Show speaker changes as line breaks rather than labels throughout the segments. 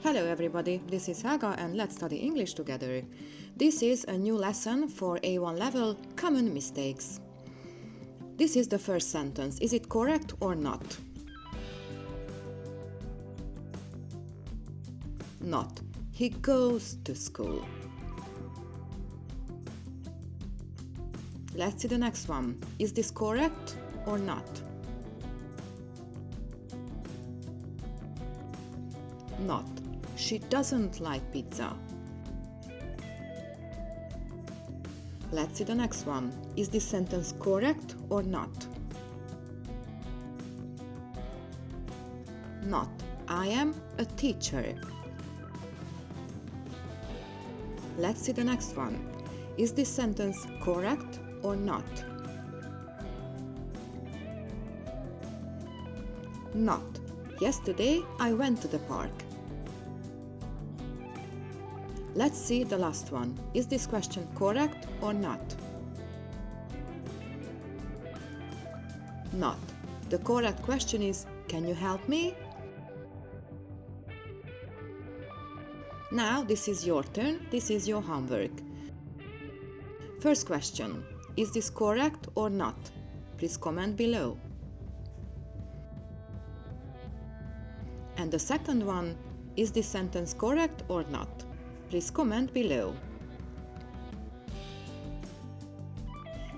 Hello everybody, this is Haga and let's study English together. This is a new lesson for A1 level, Common Mistakes. This is the first sentence. Is it correct or not? Not. He goes to school. Let's see the next one. Is this correct or not? Not. She doesn't like pizza. Let's see the next one. Is this sentence correct or not? Not. I am a teacher. Let's see the next one. Is this sentence correct or not? Not. Yesterday I went to the park. Let's see the last one. Is this question correct or not? Not. The correct question is, can you help me? Now this is your turn. This is your homework. First question. Is this correct or not? Please comment below. And the second one, is this sentence correct or not? Please comment below.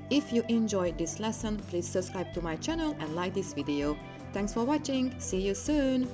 If you enjoyed this lesson, please subscribe to my channel and like this video. Thanks for watching. See you soon.